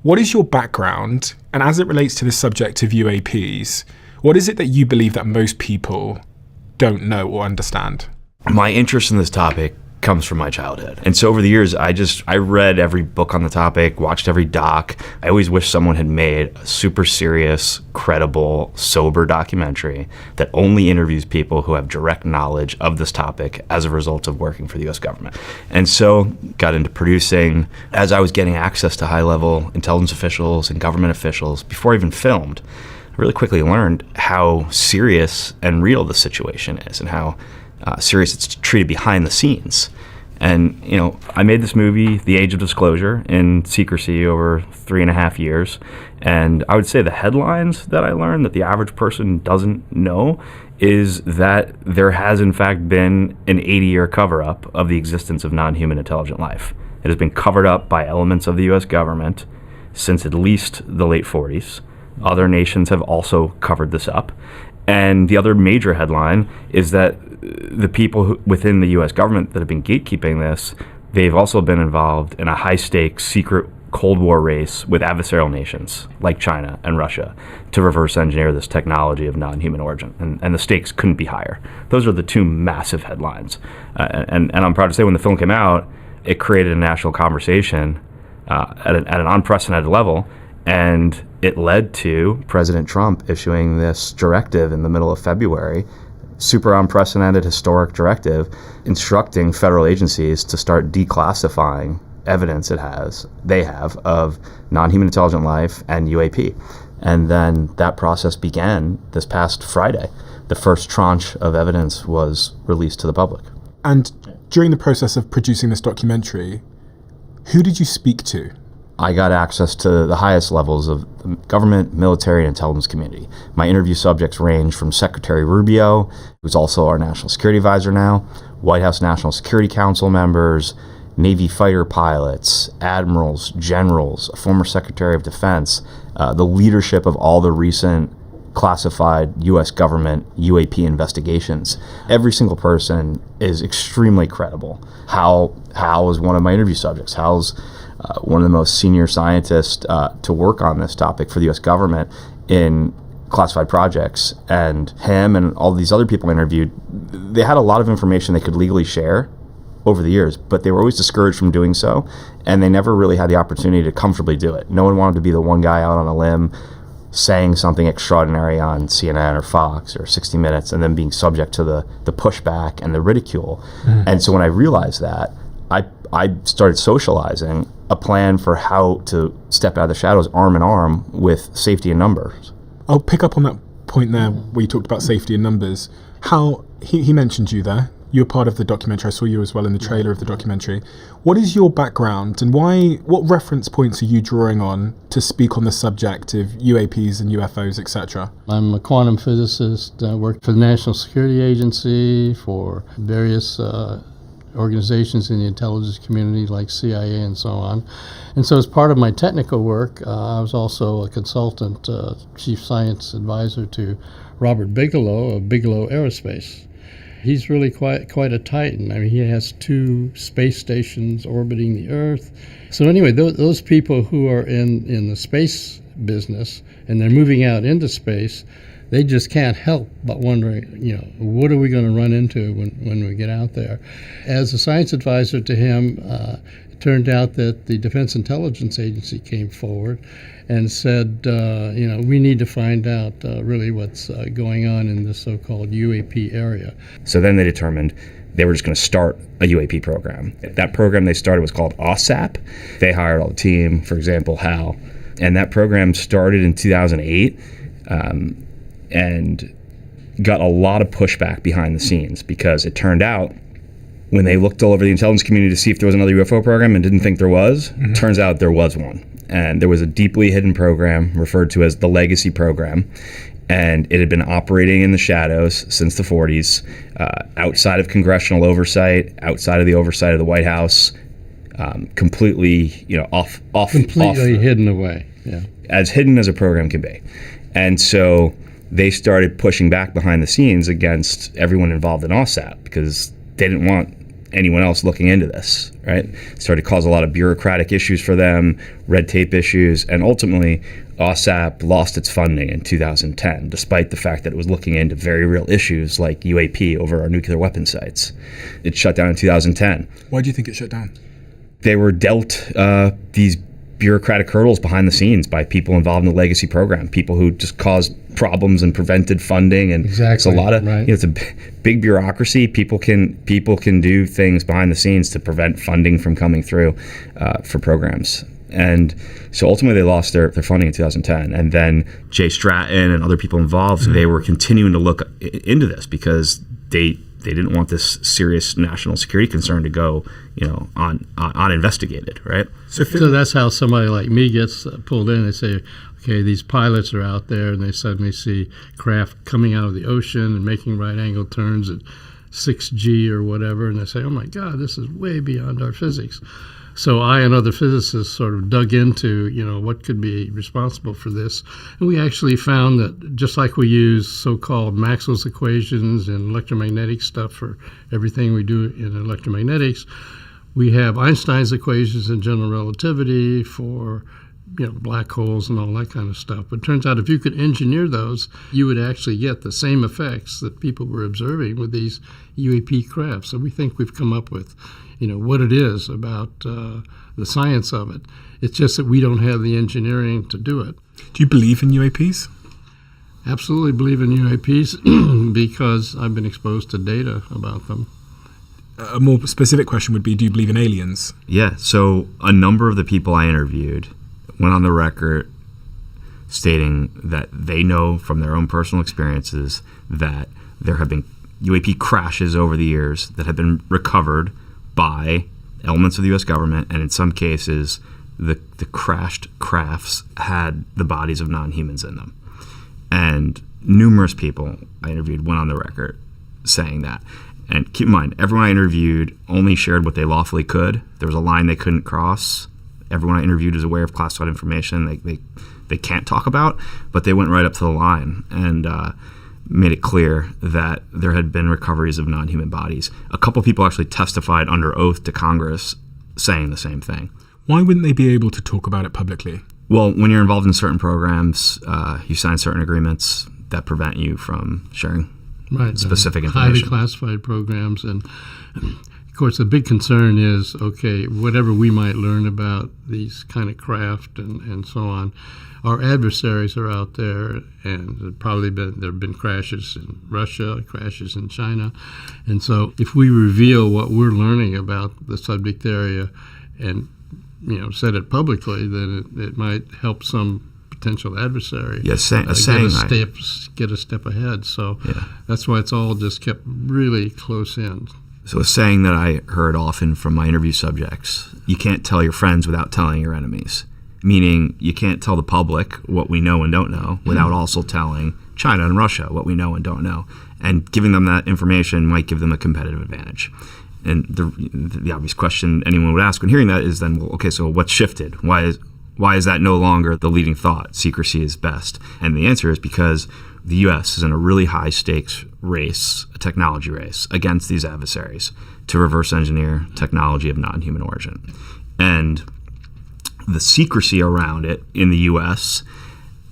What is your background? And as it relates to the subject of UAPs, what is it that you believe that most people don't know or understand? My interest in this topic comes from my childhood. And so over the years, I read every book on the topic, watched every doc. I always wish someone had made a super serious, credible, sober documentary that only interviews people who have direct knowledge of this topic as a result of working for the US government. And so got into producing. As I was getting access to high-level intelligence officials and government officials, before I even filmed, I really quickly learned how serious and real the situation is and how serious it's treated behind the scenes. And, I made this movie, The Age of Disclosure, in secrecy over 3.5 years. And I would say the headlines that I learned that the average person doesn't know is that there has, in fact, been an 80-year cover-up of the existence of non-human intelligent life. It has been covered up by elements of the U.S. government since at least the late 40s. Other nations have also covered this up. And the other major headline is that the people within the U.S. government that have been gatekeeping this, they've also been involved in a high-stakes secret Cold War race with adversarial nations like China and Russia to reverse engineer this technology of non-human origin. And the stakes couldn't be higher. Those are the two massive headlines. And I'm proud to say when the film came out, it created a national conversation at an unprecedented level. And it led to President Trump issuing this directive in the middle of February, super unprecedented historic directive, instructing federal agencies to start declassifying evidence they have of non-human intelligent life and UAP. And then that process began this past Friday. The first tranche of evidence was released to the public. And during the process of producing this documentary, who did you speak to? I got access to the highest levels of the government, military, and intelligence community. My interview subjects range from Secretary Rubio, who's also our national security advisor now, White House National Security Council members, Navy fighter pilots, admirals, generals, a former Secretary of Defense, the leadership of all the recent classified U.S. government UAP investigations. Every single person is extremely credible. Hal is one of my interview subjects. Hal's one of the most senior scientists to work on this topic for the U.S. government in classified projects. And him and all these other people interviewed, they had a lot of information they could legally share over the years, but they were always discouraged from doing so, and they never really had the opportunity to comfortably do it. No one wanted to be the one guy out on a limb saying something extraordinary on CNN or Fox or 60 Minutes and then being subject to the pushback and the ridicule. And so when I realized that, I started socializing a plan for how to step out of the shadows arm in arm with safety in numbers. I'll pick up on that point there where you talked about safety in numbers. How he mentioned you there. You were part of the documentary. I saw you as well in the trailer of the documentary. What is your background and what reference points are you drawing on to speak on the subject of UAPs and UFOs, etc.? I'm a quantum physicist. I worked for the National Security Agency, for various organizations in the intelligence community like CIA and so on. And so as part of my technical work, I was also a consultant, chief science advisor to Robert Bigelow of Bigelow Aerospace. He's really quite a titan. I mean, he has 2 space stations orbiting the Earth. So anyway, those people who are in the space business and they're moving out into space, they just can't help but wondering, what are we going to run into when we get out there? As a science advisor to him, it turned out that the Defense Intelligence Agency came forward and said, we need to find out really what's going on in this so-called UAP area. So then they determined they were just going to start a UAP program. That program they started was called OSAP. They hired all the team, for example, Hal. And that program started in 2008. And got a lot of pushback behind the scenes because it turned out when they looked all over the intelligence community to see if there was another UFO program and didn't think there was, turns out there was one. And there was a deeply hidden program referred to as the Legacy Program. And it had been operating in the shadows since the 40s, outside of congressional oversight, outside of the oversight of the White House, completely, completely hidden away. Yeah. As hidden as a program can be. And so they started pushing back behind the scenes against everyone involved in OSAP because they didn't want anyone else looking into this, right? It started to cause a lot of bureaucratic issues for them, red tape issues, and ultimately OSAP lost its funding in 2010, despite the fact that it was looking into very real issues like UAP over our nuclear weapon sites. It shut down in 2010. Why do you think it shut down? They were dealt these bureaucratic hurdles behind the scenes by people involved in the legacy program, people who just caused problems and prevented funding, and it's a lot of it's a big bureaucracy. People can do things behind the scenes to prevent funding from coming through for programs. And so ultimately they lost their funding in 2010. And then Jay Stratton and other people involved, they were continuing to look into this because they didn't want this serious national security concern to go, uninvestigated, right? So that's how somebody like me gets pulled in. They say, okay, these pilots are out there, and they suddenly see craft coming out of the ocean and making right-angle turns at 6G or whatever, and they say, oh my God, this is way beyond our physics. So I and other physicists sort of dug into, what could be responsible for this. And we actually found that just like we use so-called Maxwell's equations and electromagnetic stuff for everything we do in electromagnetics, we have Einstein's equations in general relativity for black holes and all that kind of stuff. But it turns out if you could engineer those, you would actually get the same effects that people were observing with these UAP craft. So we think we've come up with what it is about the science of it. It's just that we don't have the engineering to do it. Do you believe in UAPs? Absolutely believe in UAPs because I've been exposed to data about them. A more specific question would be, do you believe in aliens? Yeah, so a number of the people I interviewed went on the record stating that they know from their own personal experiences that there have been UAP crashes over the years that have been recovered by elements of the U.S. government, and in some cases, the crashed crafts had the bodies of non-humans in them. And numerous people I interviewed went on the record saying that. And keep in mind, everyone I interviewed only shared what they lawfully could. There was a line they couldn't cross. Everyone I interviewed is aware of classified information they can't talk about, but they went right up to the line and made it clear that there had been recoveries of non-human bodies. A couple people actually testified under oath to Congress saying the same thing. Why wouldn't they be able to talk about it publicly? Well, when you're involved in certain programs, you sign certain agreements that prevent you from sharing specific information. Highly classified programs. And of course, the big concern is, okay, whatever we might learn about these kind of craft and so on, our adversaries are out there, and there have been crashes in Russia, crashes in China. And so if we reveal what we're learning about the subject area and said it publicly, then it might help some potential adversary get a step ahead. So that's why it's all just kept really close in. So a saying that I heard often from my interview subjects, you can't tell your friends without telling your enemies. Meaning you can't tell the public what we know and don't know without also telling China and Russia what we know and don't know. And giving them that information might give them a competitive advantage. And the obvious question anyone would ask when hearing that is then, well, okay, so what's shifted? Why is that no longer the leading thought? Secrecy is best. And the answer is because the U.S. is in a really high stakes race, a technology race, against these adversaries to reverse engineer technology of non-human origin. And the secrecy around it in the U.S.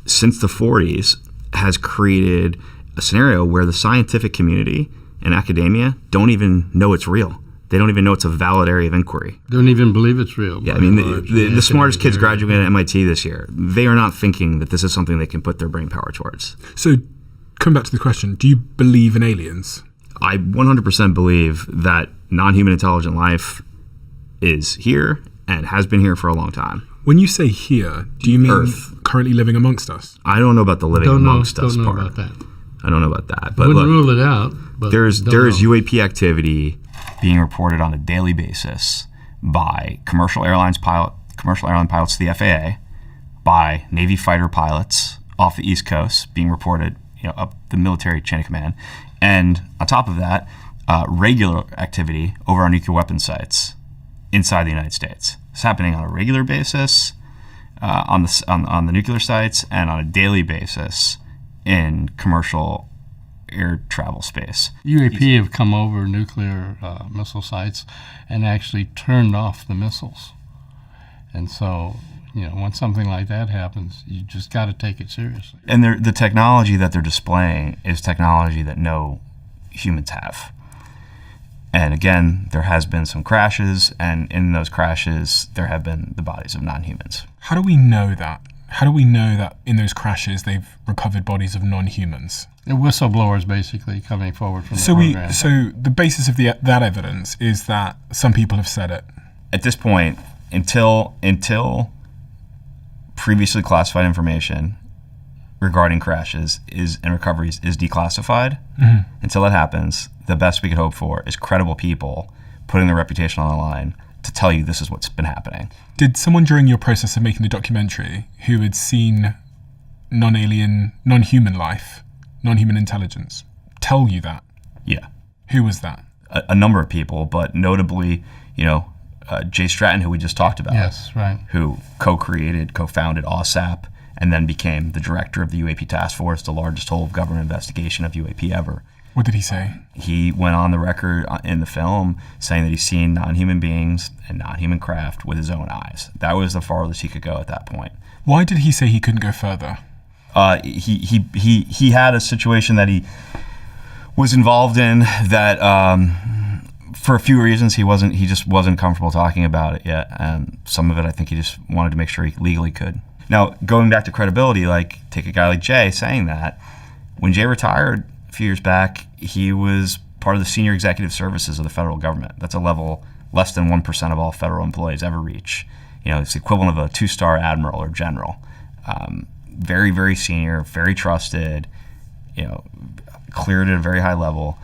since the 40s has created a scenario where the scientific community and academia don't even know it's real. They don't even know it's a valid area of inquiry. Don't even believe it's real. Yeah, I mean, the smartest kids graduating at MIT this year, they are not thinking that this is something they can put their brain power towards. So, coming back to the question, do you believe in aliens? I 100% believe that non-human intelligent life is here and has been here for a long time. When you say here, do you mean Earth currently living amongst us? I don't know about the living amongst us part. Don't know about that. I don't know about that. But wouldn't rule it out. But there is UAP activity being reported on a daily basis by commercial airline pilots to the FAA, by Navy fighter pilots off the East Coast being reported up the military chain of command, and on top of that, regular activity over our nuclear weapon sites inside the United States. It's happening on a regular basis on the nuclear sites and on a daily basis in commercial air travel space. UAP have come over nuclear missile sites and actually turned off the missiles. And so, when something like that happens, you just got to take it seriously. And the technology that they're displaying is technology that no humans have. And again, there has been some crashes, and in those crashes, there have been the bodies of non-humans. How do we know that? How do we know that in those crashes they've recovered bodies of non-humans? The whistleblowers basically coming forward from the program. So the basis of that evidence is that some people have said it. At this point, until previously classified information regarding crashes and recoveries is declassified, until that happens, the best we could hope for is credible people putting their reputation on the line to tell you this is what's been happening. Did someone during your process of making the documentary who had seen non-alien, non-human life, non-human intelligence, tell you that? Yeah. Who was that? A number of people, but notably, Jay Stratton, who we just talked about. Yes, right. Who co-founded OSAP, and then became the director of the UAP Task Force, the largest whole of government investigation of UAP ever. What did he say? He went on the record in the film saying that he's seen non-human beings and non-human craft with his own eyes. That was the farthest he could go at that point. Why did he say he couldn't go further? He had a situation that he was involved in that for a few reasons he just wasn't comfortable talking about it yet, and some of it I think he just wanted to make sure he legally could. Now, going back to credibility, like take a guy like Jay saying that, when Jay retired a few years back, he was part of the senior executive services of the federal government. That's a level less than 1% of all federal employees ever reach. It's the equivalent of a 2-star admiral or general. Very, very senior, very trusted, cleared at a very high level.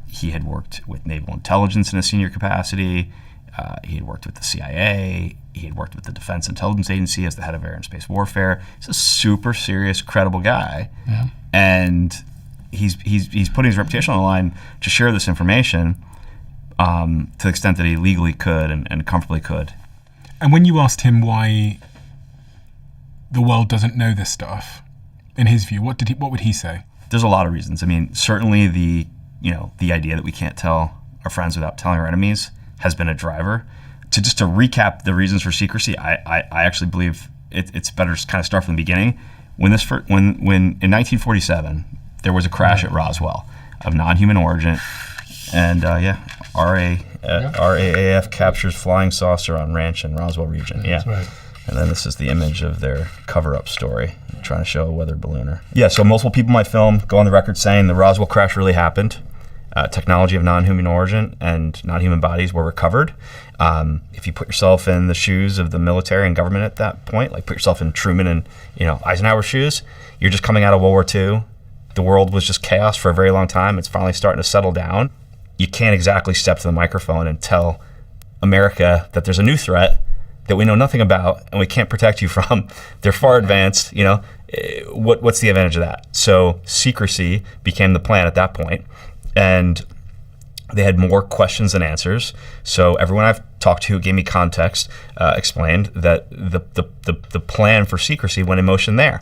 He had worked with naval intelligence in a senior capacity. He had worked with the CIA. He had worked with the Defense Intelligence Agency as the head of air and space warfare. He's a super serious, credible guy. Yeah. And he's putting his reputation on the line to share this information to the extent that he legally could and comfortably could. And when you asked him why the world doesn't know this stuff, in his view, what would he say? There's a lot of reasons. I mean, certainly the idea that we can't tell our friends without telling our enemies has been a driver. To recap the reasons for secrecy, I actually believe it's better to kind of start from the beginning. When in 1947 there was a crash at Roswell of non-human origin, and RAAF captures flying saucer on ranch in Roswell region. That's right. And then this is the image of their cover-up story, trying to show a weather ballooner. Yeah, so multiple people in my film go on the record saying the Roswell crash really happened. Technology of non-human origin and non-human bodies were recovered. If you put yourself in the shoes of the military and government at that point, like put yourself in Truman and Eisenhower's shoes, you're just coming out of World War II. The world was just chaos for a very long time. It's finally starting to settle down. You can't exactly step to the microphone and tell America that there's a new threat that we know nothing about and we can't protect you from. They're far advanced. What's the advantage of that? So secrecy became the plan at that point. And they had more questions than answers. So everyone I've talked to who gave me context explained that the plan for secrecy went in motion there.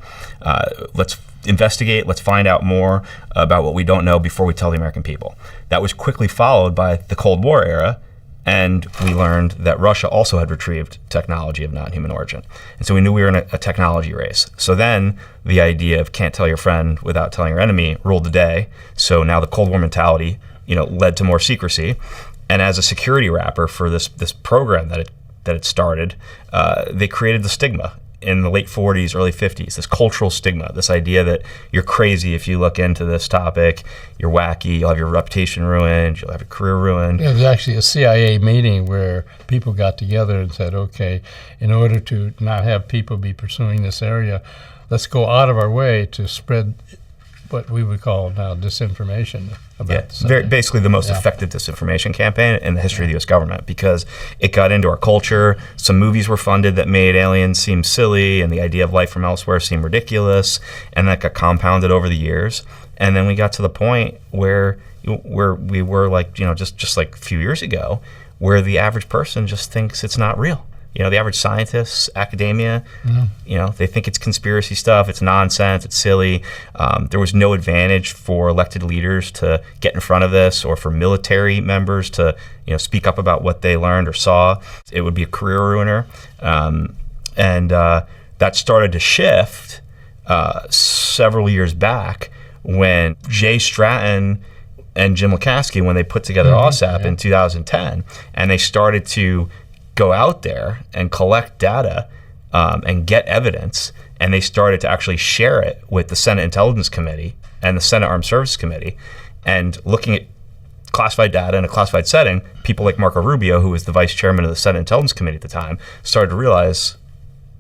Let's investigate, let's find out more about what we don't know before we tell the American people. That was quickly followed by the Cold War era, and we learned that Russia also had retrieved technology of non-human origin. And so we knew we were in a technology race. So then the idea of can't tell your friend without telling your enemy ruled the day. So now the Cold War mentality, led to more secrecy. And as a security wrapper for this program that it started, they created the stigma in the late 40s, early 50s, this cultural stigma, this idea that you're crazy if you look into this topic, you're wacky, you'll have your reputation ruined, you'll have your career ruined. There was actually a CIA meeting where people got together and said, okay, in order to not have people be pursuing this area, let's go out of our way to spread what we would call now disinformation about the subject. Basically the most effective disinformation campaign in the history of the U.S. government, because it got into our culture. Some movies were funded that made aliens seem silly and the idea of life from elsewhere seem ridiculous, and that got compounded over the years. And then we got to the point where we were like, just like a few years ago, where the average person just thinks it's not real. the average scientists, academia, they think it's conspiracy stuff, it's nonsense, it's silly. There was no advantage for elected leaders to get in front of this, or for military members to, speak up about what they learned or saw. It would be a career ruiner. And that started to shift several years back when Jay Stratton and Jim Lukaski, when they put together OSAP in 2010, and they started to go out there and collect data and get evidence, and they started to actually share it with the Senate Intelligence Committee and the Senate Armed Services Committee. And looking at classified data in a classified setting, people like Marco Rubio, who was the vice chairman of the Senate Intelligence Committee at the time, started to realize,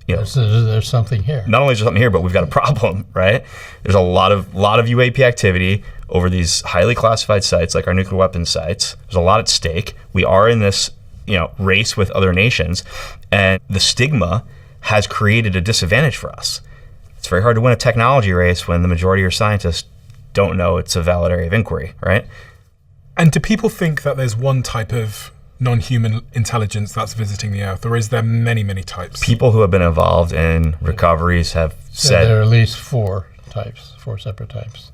there's something here. Not only is there something here, but we've got a problem, right? There's a lot of UAP activity over these highly classified sites, like our nuclear weapons sites. There's a lot at stake. We are in this, race with other nations, and the stigma has created a disadvantage for us. It's very hard to win a technology race when the majority of your scientists don't know it's a valid area of inquiry, right? And do people think that there's one type of non-human intelligence that's visiting the Earth, or is there many, many types? People who have been involved in recoveries have said there are at least four separate types.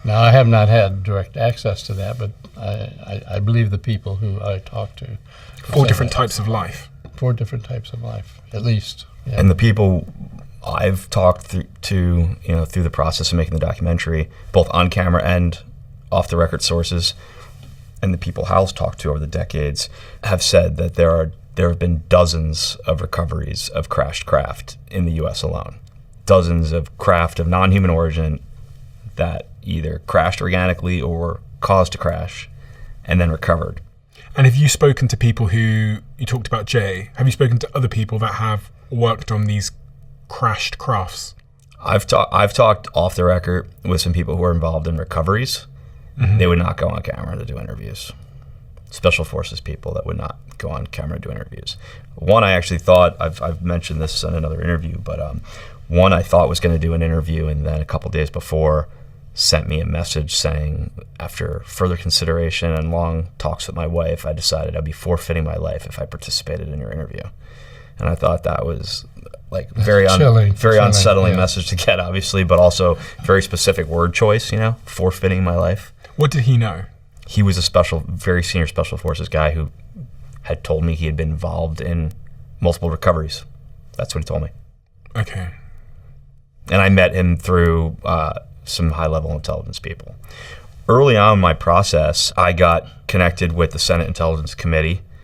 Now, I have not had direct access to that, but I believe the people who I talk to. Four different types of life. 4 different types of life, at least. Yeah. And the people I've talked to, through the process of making the documentary, both on camera and off the record sources, and the people Hal's talked to over the decades, have said that there have been dozens of recoveries of crashed craft in the U.S. alone. Dozens of craft of non-human origin that either crashed organically or caused to crash and then recovered. And have you spoken to people who, you talked about Jay, have you spoken to other people that have worked on these crashed crafts? I've talked off the record with some people who are involved in recoveries. Mm-hmm. They would not go on camera to do interviews. Special forces people that would not go on camera to do interviews. One, I actually thought, I've mentioned this in another interview, but one I thought was going to do an interview, and then a couple days before sent me a message saying, after further consideration and long talks with my wife, I decided I'd be forfeiting my life if I participated in your interview. And I thought that was like very unsettling message to get, obviously, but also very specific word choice, forfeiting my life. What did he know? He was very senior special forces guy who had told me he had been involved in multiple recoveries. That's what he told me. Okay. And I met him through some high-level intelligence people. Early on in my process, I got connected with the Senate Intelligence Committee